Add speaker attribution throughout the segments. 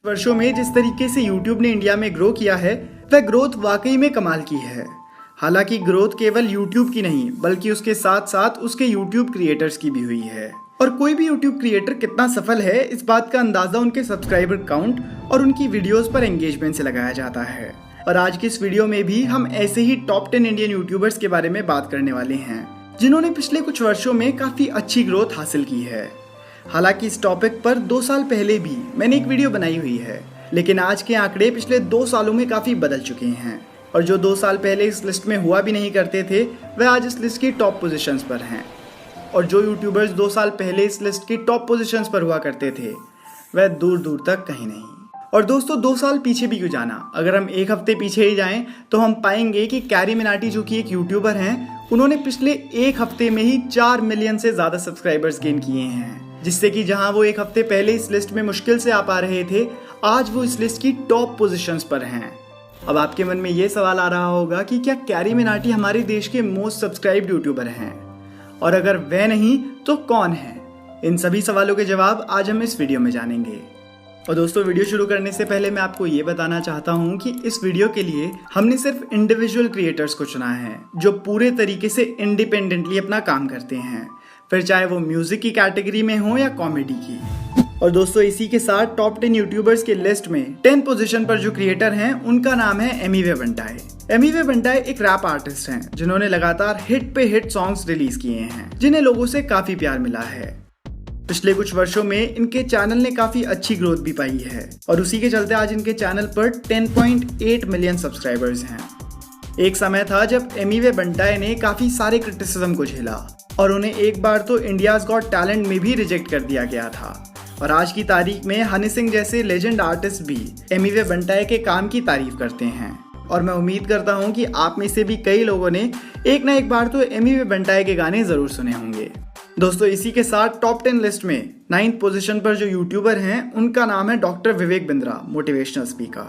Speaker 1: वर्षों में जिस तरीके से YouTube ने इंडिया में ग्रो किया है वह ग्रोथ वाकई में कमाल की है। हालांकि ग्रोथ केवल YouTube की नहीं बल्कि उसके साथ साथ उसके YouTube क्रिएटर्स की भी हुई है। और कोई भी YouTube क्रिएटर कितना सफल है इस बात का अंदाजा उनके सब्सक्राइबर काउंट और उनकी वीडियोस पर एंगेजमेंट से लगाया जाता है। और आज की इस वीडियो में भी हम ऐसे ही टॉप 10 इंडियन यूट्यूबर्स के बारे में बात करने वाले हैं जिन्होंने पिछले कुछ वर्षों में काफी अच्छी ग्रोथ हासिल की है। हालांकि इस टॉपिक पर 2 साल पहले भी मैंने एक वीडियो बनाई हुई है, लेकिन आज के आंकड़े पिछले 2 सालों में काफी बदल चुके हैं और जो 2 साल पहले इस लिस्ट में हुआ भी नहीं करते थे वह आज इस लिस्ट की टॉप पोजीशंस पर हैं। और जो यूट्यूबर्स 2 साल पहले इस लिस्ट की टॉप पोजीशंस पर हुआ करते थे वह दूर दूर तक कहीं नहीं। और दोस्तों 2 साल पीछे भी क्यों जाना, अगर हम एक हफ्ते पीछे ही जाएं तो हम पाएंगे कि कैरी मिनाटी जो कि एक यूट्यूबर हैं, उन्होंने पिछले एक हफ्ते में ही 4 मिलियन से ज्यादा सब्सक्राइबर्स गेन किए हैं, जिससे कि जहां वो एक हफ्ते पहले इस लिस्ट में मुश्किल से आ पा रहे थे आज वो इस लिस्ट की टॉप पोजीशंस पर हैं। अब आपके मन में ये सवाल आ रहा होगा कि क्या कैरी मिनाटी हमारे देश के मोस्ट सब्सक्राइब्ड यूट्यूबर हैं, और अगर वह नहीं तो कौन है? इन सभी सवालों के जवाब आज हम इस वीडियो में जानेंगे। और दोस्तों वीडियो शुरू करने से पहले मैं आपको ये बताना चाहता हूँ कि इस वीडियो के लिए हमने सिर्फ इंडिविजुअल क्रिएटर्स को चुना है जो पूरे तरीके से इंडिपेंडेंटली अपना काम करते हैं, फिर चाहे वो म्यूजिक की कैटेगरी में हो या कॉमेडी की। और दोस्तों इसी के साथ टॉप 10 यूट्यूबर्स के लिस्ट में 10 पोजीशन पर जो क्रिएटर हैं उनका नाम है एमीवे बंटाई। एमीवे बंटाई एक रैप आर्टिस्ट हैं जिन्होंने लगातार हिट पे हिट सॉन्ग्स रिलीज किए हैं जिन्हें लोगों से काफी प्यार मिला है। पिछले कुछ वर्षों में इनके चैनल ने काफी अच्छी ग्रोथ भी पाई है और उसी के चलते आज इनके चैनल पर 10.8 मिलियन सब्सक्राइबर्स हैं। एक समय था जब एमीवे बंटाई ने काफी सारे क्रिटिसिज्म को झेला और उन्हें एक बार तो इंडियाज गॉट टैलेंट में भी रिजेक्ट कर दिया गया था। और आज की तारीख में हनी सिंह जैसे लेजेंड आर्टिस्ट भी एमीवे बंटाई के काम की तारीफ करते हैं। और मैं उम्मीद करता हूं कि आप में से भी कई लोगों ने एक ना एक बार तो एमीवे बंटाई के गाने जरूर सुने होंगे। दोस्तों इसी के साथ टॉप 10 लिस्ट में 9th पोजीशन पर जो यूट्यूबर हैं उनका नाम है doctor Vivek Bindra, motivational speaker.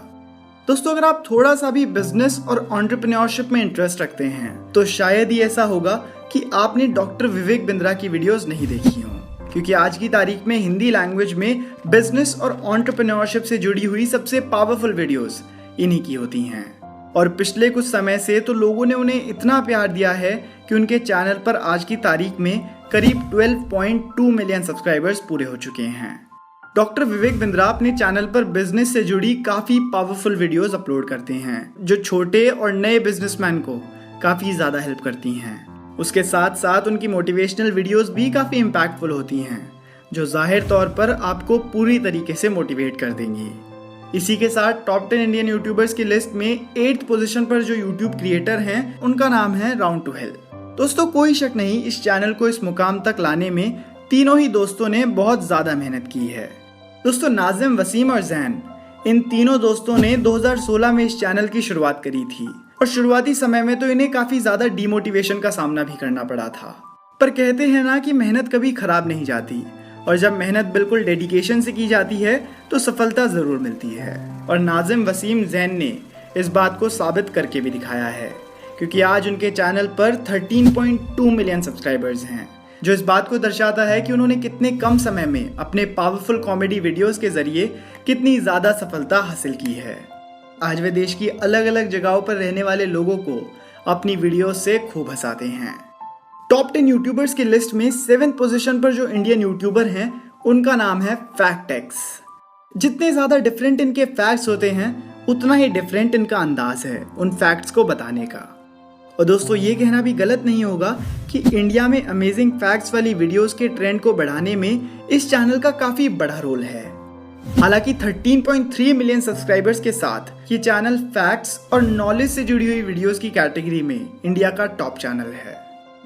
Speaker 1: दोस्तों अगर आप थोड़ा सा भी बिजनेस और एंटरप्रेन्योरशिप में इंटरेस्ट रखते हैं तो शायद ही ऐसा होगा कि आपने डॉक्टर विवेक बिंद्रा की वीडियोस नहीं देखी हों, क्योंकि आज की तारीख में हिंदी लैंग्वेज में बिजनेस और एंटरप्रेन्योरशिप से जुड़ी हुई सबसे पावरफुल वीडियोस इन्हीं की होती हैं। और पिछले कुछ समय से तो लोगों ने उन्हें इतना प्यार दिया है कि उनके चैनल पर आज की तारीख में करीब 12.2 मिलियन सब्सक्राइबर्स पूरे हो चुके हैं। डॉक्टर विवेक बिंद्रा अपने चैनल पर बिजनेस से जुड़ी काफी पावरफुल वीडियोस अपलोड करते हैं जो छोटे और नए बिजनेसमैन को काफी ज्यादा हेल्प करती हैं। उसके साथ साथ उनकी मोटिवेशनल वीडियोस भी काफी इम्पैक्टफुल होती हैं जो जाहिर तौर पर आपको पूरी तरीके से मोटिवेट कर देंगी। इसी के साथ टॉप 10 इंडियन यूट्यूबर्स की लिस्ट में 8th पोजीशन पर जो यूट्यूब क्रिएटर हैं उनका नाम है राउंड टू हेल। दोस्तों कोई शक नहीं इस चैनल को इस मुकाम तक लाने में तीनों ही दोस्तों ने बहुत ज्यादा मेहनत की है। दोस्तों नाजिम, वसीम और जैन, इन तीनों दोस्तों ने 2016 में इस चैनल की शुरुआत करी थी और शुरुआती समय में तो इन्हें काफी ज्यादा डिमोटिवेशन का सामना भी करना पड़ा था। पर कहते हैं ना कि मेहनत कभी खराब नहीं जाती, और जब मेहनत बिल्कुल डेडिकेशन से की जाती है तो सफलता जरूर मिलती है। और नाजिम, वसीम, जैन ने इस बात को साबित करके भी दिखाया है, क्योंकि आज उनके चैनल पर 13.2 मिलियन सब्सक्राइबर्स हैं, जो इस बात को दर्शाता है कि उन्होंने कितने कम समय में अपने पावरफुल कॉमेडी वीडियोस के जरिए कितनी ज्यादा सफलता हासिल की है। आज वे देश की अलग अलग जगहों पर रहने वाले लोगों को अपनी वीडियोस से खूब हंसाते हैं। टॉप 10 यूट्यूबर्स की लिस्ट में 7th पोजीशन पर जो इंडियन यूट्यूबर हैं उनका नाम है फैक्टेक्स। जितने ज्यादा डिफरेंट इनके फैक्ट्स होते हैं उतना ही डिफरेंट इनका अंदाज है उन फैक्ट्स को बताने का। और दोस्तों ये कहना भी गलत नहीं होगा कि इंडिया में अमेजिंग फैक्ट्स वाली वीडियोस के ट्रेंड को बढ़ाने में इस चैनल का काफी बड़ा रोल है। हालांकि 13.3 मिलियन सब्सक्राइबर्स के साथ ये चैनल फैक्ट्स और नॉलेज से जुड़ी हुई वीडियोस की कैटेगरी में इंडिया का टॉप चैनल है।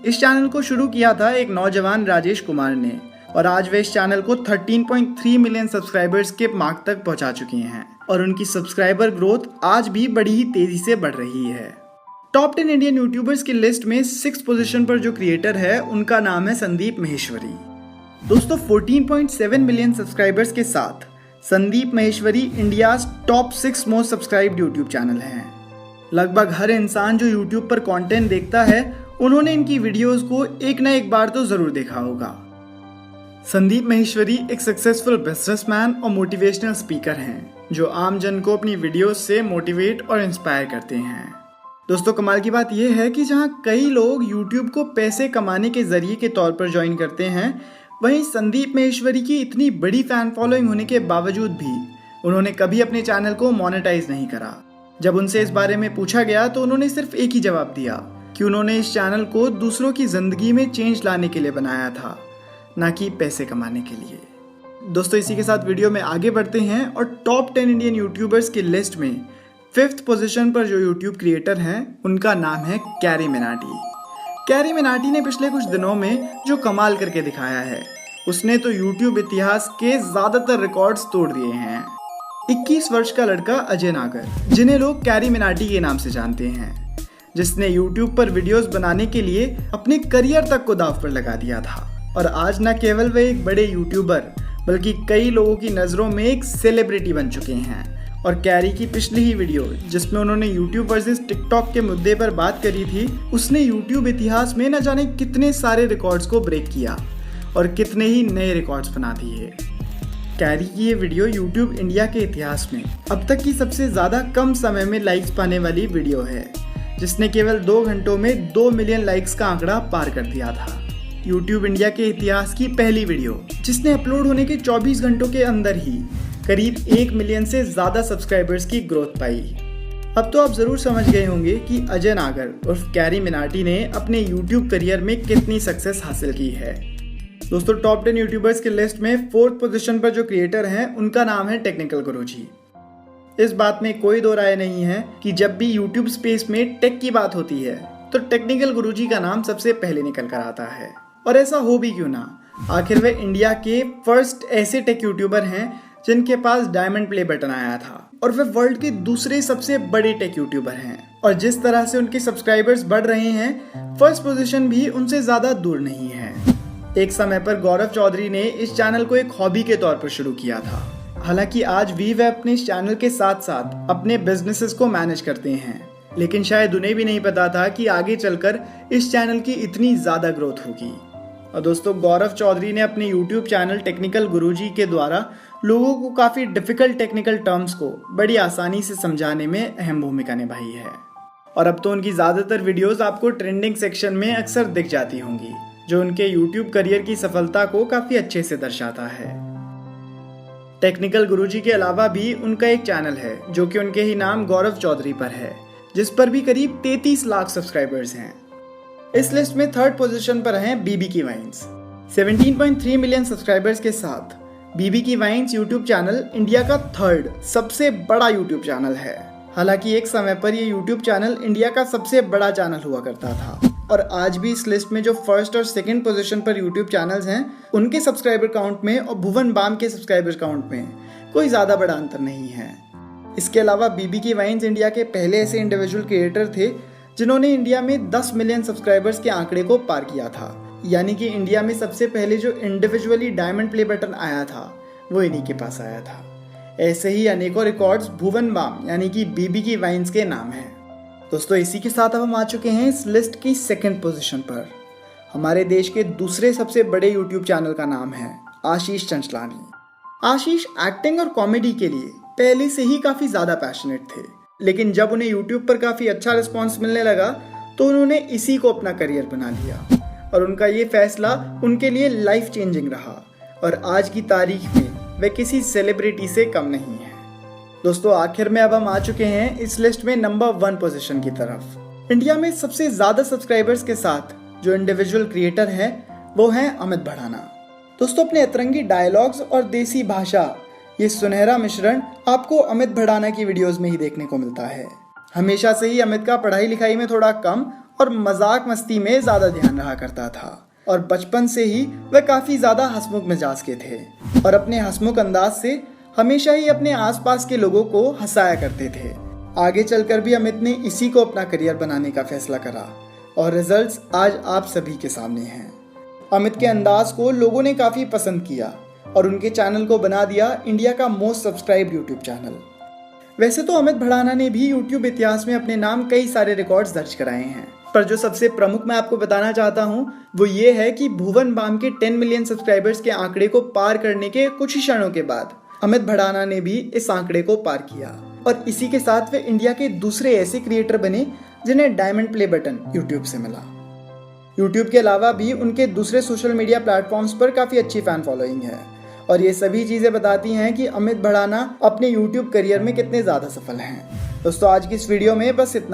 Speaker 1: इस चैनल को शुरू किया था एक नौजवान राजेश कुमार ने और आज वे इस चैनल को 13.3 मिलियन सब्सक्राइबर्स के मार्क तक पहुंचा चुके हैं और उनकी सब्सक्राइबर ग्रोथ आज भी बड़ी ही तेजी से बढ़ रही है। टॉप 10 इंडियन यूट्यूबर्स की लिस्ट में 6th पोजीशन पर जो क्रिएटर है उनका नाम है संदीप महेश्वरी। दोस्तों 14.7 मिलियन सब्सक्राइबर्स के साथ Sandeep Maheshwari India top 6 most subscribed YouTube channel हैं। लगभग हर इंसान जो यूट्यूब पर कंटेंट देखता है उन्होंने इनकी वीडियोस को एक ना एक बार तो जरूर देखा होगा। संदीप महेश्वरी एक सक्सेसफुल बिजनेसमैन और मोटिवेशनल स्पीकर हैं जो आम जन को अपनी वीडियोस से मोटिवेट और इंस्पायर करते हैं। दोस्तों कमाल की बात यह है कि जहां कई लोग YouTube को पैसे कमाने के जरिए के तौर पर ज्वाइन करते हैं, वहीं संदीप माहेश्वरी की इतनी बड़ी फैन फॉलोइंग होने के बावजूद भी उन्होंने कभी अपने चैनल को मोनेटाइज नहीं करा। जब उनसे इस बारे में पूछा गया तो उन्होंने सिर्फ एक ही जवाब दिया कि उन्होंने इस चैनल को दूसरों की जिंदगी में चेंज लाने के लिए बनाया था, ना कि पैसे कमाने के लिए। दोस्तों इसी के साथ वीडियो में आगे बढ़ते हैं और टॉप 10 इंडियन यूट्यूबर्स की लिस्ट में 5th पोजीशन पर जो यूट्यूब क्रिएटर हैं उनका नाम है कैरी मिनाटी। कैरी मिनाटी ने पिछले कुछ दिनों में जो कमाल करके दिखाया है, उसने तो यूट्यूब इतिहास के ज्यादातर रिकॉर्ड्स तोड़ दिए हैं। 21 वर्ष का लड़का अजय नागर, जिन्हें लोग कैरी मिनाटी के नाम से जानते हैं, जिसने यूट्यूब पर वीडियोस बनाने के लिए अपने करियर तक को दांव पर लगा दिया था। और आज न केवल वे एक बड़े यूट्यूबर बल्कि कई लोगों की नज़रों में एक सेलिब्रिटी बन चुके हैं। और कैरी की पिछली ही वीडियो जिसमें उन्होंने यूट्यूब वर्सेस टिकटॉक के मुद्दे पर बात करी थी, उसने यूट्यूब इतिहास में न जाने कितने सारे रिकॉर्ड्स को ब्रेक किया और कितने ही नए रिकॉर्ड्स बना दिए। कैरी की ये वीडियो यूट्यूब इंडिया के इतिहास में अब तक की सबसे ज़्यादा कम समय में लाइक्स पाने वाली वीडियो है, जिसने केवल 2 घंटों में 2 मिलियन लाइक्स का आंकड़ा पार कर दिया था। यूट्यूब इंडिया के इतिहास की पहली वीडियो जिसने अपलोड होने के 24 घंटों के अंदर ही करीब 1 मिलियन से ज़्यादा सब्सक्राइबर्स की ग्रोथ पाई। अब तो आप ज़रूर समझ गए होंगे कि अजय नागर उर्फ कैरी मिनाटी ने अपने यूट्यूब करियर में कितनी सक्सेस हासिल की है। दोस्तों टॉप 10 यूट्यूबर्स की लिस्ट में 4th पोजीशन पर जो क्रिएटर हैं उनका नाम है टेक्निकल गुरुजी। इस बात में कोई दो राय नहीं है कि जब भी यूट्यूब स्पेस में टेक की बात होती है तो टेक्निकल गुरुजी का नाम सबसे पहले निकल कर आता है। और ऐसा हो भी क्यों ना, आखिर वे इंडिया के फर्स्ट ऐसे टेक यूट्यूबर हैं जिनके पास डायमंड प्ले बटन आया था, और वे वर्ल्ड के दूसरे सबसे बड़े टेक यूट्यूबर हैं। और जिस तरह से उनके सब्सक्राइबर्स बढ़ रहे हैं, फर्स्ट पोजीशन भी उनसे ज्यादा दूर नहीं है। एक समय पर गौरव चौधरी ने इस चैनल को एक हॉबी के तौर पर शुरू किया था। हालांकि आज भी वे अपने इस चैनल के साथ साथ अपने बिजनेसेस को मैनेज करते हैं, लेकिन शायद उन्हें भी नहीं पता था कि आगे चलकर इस चैनल की इतनी ज्यादा ग्रोथ होगी। और दोस्तों गौरव चौधरी ने अपने YouTube चैनल टेक्निकल गुरुजी के द्वारा लोगों को काफ़ी डिफ़िकल्ट टेक्निकल टर्म्स को बड़ी आसानी से समझाने में अहम भूमिका निभाई है। और अब तो उनकी ज़्यादातर वीडियोस आपको ट्रेंडिंग सेक्शन में अक्सर दिख जाती होंगी, जो उनके YouTube करियर की सफलता को काफ़ी अच्छे से दर्शाता है। टेक्निकल गुरुजी के अलावा भी उनका एक चैनल है जो कि उनके ही नाम गौरव चौधरी पर है, जिस पर भी करीब 33 लाख सब्सक्राइबर्स हैं। इस लिस्ट में 3rd पोजीशन पर हैं बीबी की वाइन्स। 17.3 मिलियन सब्सक्राइबर्स के साथ बीबी की वाइन्स यूट्यूब चैनल इंडिया का 3rd सबसे बड़ा यूट्यूब चैनल है। हालांकि एक समय पर ये यूट्यूब चैनल इंडिया का सबसे बड़ा चैनल हुआ करता था, और आज भी इस लिस्ट में जो 1st और 2nd पोजीशन पर यूट्यूब चैनल्स हैं उनके सब्सक्राइबर काउंट में और भुवन बाम के सब्सक्राइबर काउंट में कोई ज़्यादा बड़ा अंतर नहीं है। इसके अलावा बीबी की वाइन्स इंडिया के पहले ऐसे इंडिविजुअल क्रिएटर थे जिन्होंने इंडिया में 10 मिलियन सब्सक्राइबर्स के आंकड़े को पार किया था। यानी कि इंडिया में सबसे पहले जो इंडिविजुअली डायमंड प्ले बटन आया था वो इन्हीं के पास आया था। ऐसे ही अनेकों रिकॉर्ड्स भुवन बाम यानी कि बीबी की वाइन्स के नाम हैं। दोस्तों इसी के साथ अब हम आ चुके हैं इस लिस्ट की 2nd पोजीशन पर। हमारे देश के दूसरे सबसे बड़े यूट्यूब चैनल का नाम है आशीष चंचलानी। आशीष एक्टिंग और कॉमेडी के लिए पहले से ही काफ़ी ज़्यादा पैशनेट थे, लेकिन जब उन्हें YouTube पर काफ़ी अच्छा रिस्पॉन्स मिलने लगा तो उन्होंने इसी को अपना करियर बना लिया, और उनका ये फैसला उनके लिए लाइफ चेंजिंग रहा। और आज की तारीख में वे किसी सेलिब्रिटी से कम नहीं है। दोस्तों आखिर में अब हम आ चुके हैं इस लिस्ट में नंबर 1 पोजीशन की तरफ। इंडिया में सबसे ज़्यादा सब्सक्राइबर्स के साथ जो इंडिविजुअल क्रिएटर है वो हैं अमित भड़ाना। दोस्तों अपने अतरंगी डायलॉग्स और देसी भाषा, ये सुनहरा मिश्रण आपको अमित भड़ाना की वीडियोस में ही देखने को मिलता है। हमेशा से ही अमित का पढ़ाई लिखाई में थोड़ा कम और मजाक मस्ती में ज़्यादा ध्यान रहा करता था, और बचपन से ही वह काफ़ी ज़्यादा हंसमुख मिजाज के थे और अपने हंसमुख अंदाज से हमेशा ही अपने आसपास के लोगों को हंसाया करते थे। आगे चलकर भी अमित ने इसी को अपना करियर बनाने का फैसला करा, और रिजल्ट्स आज आप सभी के सामने हैं। अमित के अंदाज को लोगों ने काफ़ी पसंद किया और उनके चैनल को बना दिया इंडिया का मोस्ट सब्सक्राइब्ड यूट्यूब चैनल। वैसे तो अमित भड़ाना ने भी यूट्यूब इतिहास में अपने नाम कई सारे रिकॉर्ड्स दर्ज कराए हैं, पर जो सबसे प्रमुख मैं आपको बताना चाहता हूं वो ये है कि भुवन बाम के 10 मिलियन सब्सक्राइबर्स के आंकड़े को पार करने के कुछ ही क्षणों के बाद अमित भड़ाना ने भी इस आंकड़े को पार किया और इसी के साथ वे इंडिया के दूसरे ऐसे क्रिएटर बने जिन्हें डायमंड प्ले बटन यूट्यूब से मिला। यूट्यूब के अलावा भी उनके दूसरे सोशल मीडिया प्लेटफॉर्म्स पर काफ़ी अच्छी फैन फॉलोइंग है और ये सभी चीज़ें बताती हैं कि अमित भड़ाना अपने यूट्यूब करियर में कितने ज़्यादा सफल हैं। दोस्तों आज की इस वीडियो में बस इतना।